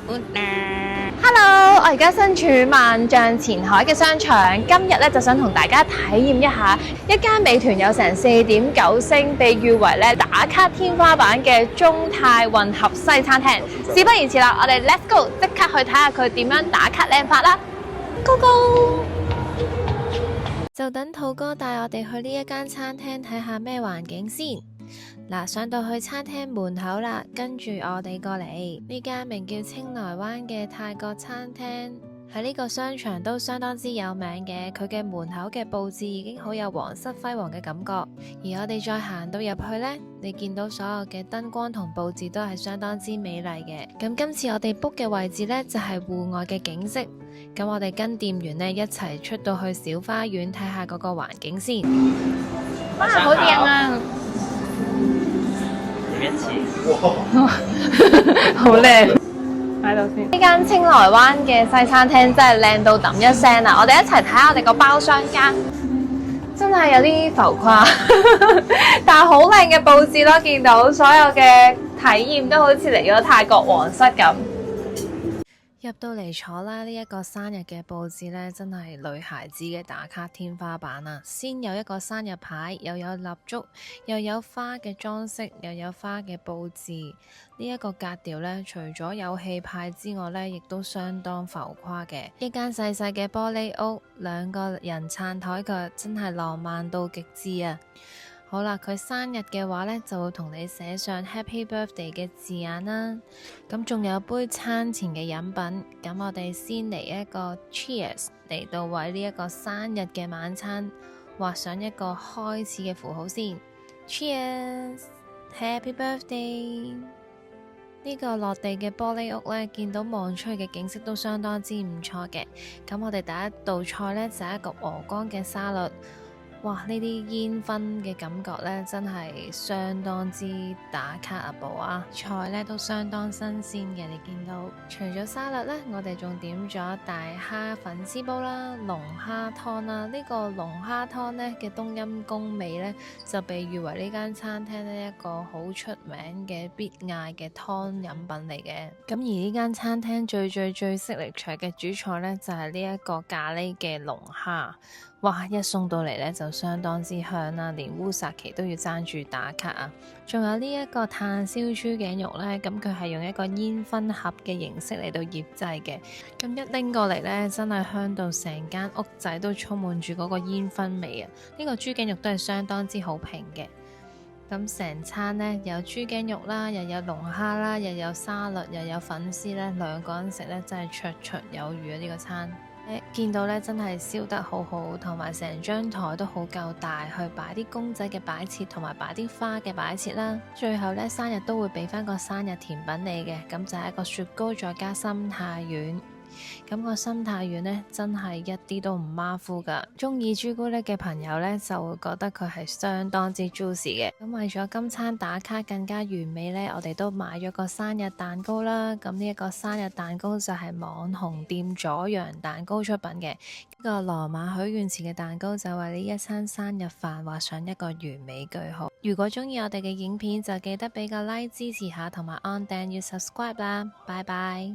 Hello，我而家身處萬象前海嘅商場，今日咧就想同大家體驗一下一間美團有成4.9星，被譽為咧打卡天花板嘅中泰混合西餐廳。事不宜遲啦，我哋 Let's go， 即刻去睇下佢點樣打卡靚法啦 ！Go go！就等兔哥帶我哋去呢一間餐廳睇下咩環境先。嗱，上到去餐廳門口啦，跟住我哋過嚟呢間名叫清萊灣嘅泰國餐廳，喺呢個商場都相當之有名嘅。佢嘅門口嘅佈置已經好有皇室輝煌嘅感覺，而我哋再行到入去呢，你見到所有嘅燈光同佈置都係相當之美麗嘅。咁今次我哋 book 嘅位置呢，就係戶外嘅景色，咁我哋跟店員呢一齊出到去小花園睇下嗰個環境先。哇，好靚啊！好靚，喺度先。呢間清萊灣嘅西餐廳真係靚到揼一聲啊！我哋一齊睇下我哋個包廂間，真係有啲浮誇，但係好靚嘅佈置咯，見到所有嘅體驗都好似嚟咗泰國皇室咁。入到嚟坐啦，呢一個生日嘅佈置呢，真係女孩子嘅打卡天花板啊！先有一個生日牌，又有蠟燭，又有花嘅裝飾，又有花嘅佈置。呢一個格調呢，除咗有氣派之外呢，亦都相當浮誇嘅。一間細細嘅玻璃屋，兩個人撐台腳，真係浪漫到極致啊！好啦，佢生日嘅話呢，就會同你寫上 Happy Birthday 嘅字眼啦。咁仲有杯餐前嘅飲品，咁我哋先嚟一個 Cheers 嚟到為呢一個生日嘅晚餐畫上一個開始嘅符號先。Cheers Happy Birthday！ 呢個落地嘅玻璃屋呢，見到望出去嘅景色都相當之唔錯嘅。咁我哋第一道菜呢，就係一個鵝肝嘅沙律。哇！呢啲煙燻嘅感覺呢，真係相當之打卡啊！菜呢都相當新鮮嘅，你見到。除咗沙律呢，我哋仲點咗大蝦粉絲煲啦、龍蝦湯啦。呢個龍蝦湯呢嘅冬陰功味呢，就被譽為呢間餐廳呢一個好出名嘅必嗌嘅湯飲品嚟嘅。咁而呢間餐廳最signature嘅主菜呢，就係呢一個咖喱嘅龍蝦。哇！一送到嚟呢，就相當之香啦，連烏薩奇都要爭住打卡啊！仲有呢一個炭燒豬頸肉呢，咁佢係用一個煙燻盒嘅形式嚟到醃製嘅，咁一拎過嚟呢，真係香到成間屋仔都充滿住嗰個煙燻味啊！呢個豬頸肉都係相當之好評嘅。咁成餐呢，有豬頸肉啦，又有龍蝦啦，又有沙律，又有粉絲呢，兩個人食呢，真係綽綽有餘啊！呢個餐。見到咧真係燒得好好，同埋成張台都好夠大，去擺啲公仔嘅擺設，同埋擺啲花嘅擺設啦。最後咧生日都會俾翻個生日甜品你嘅，咁就係一個雪糕再加心太丸。咁個心太丸呢，真係一啲都唔馬虎噶，中意朱古力嘅朋友呢，就會覺得佢係相當之 juicy 嘅。咁為咗今餐打卡更加完美呢，我哋都買咗個生日蛋糕啦。咁呢一個生日蛋糕就係網紅店左陽蛋糕出品嘅，呢個羅馬許願池嘅蛋糕就為呢一餐生日飯畫上一個完美句號。如果中意我哋嘅影片，就記得俾個 like 支持下，同埋按訂閱 subscribe 啦。拜拜。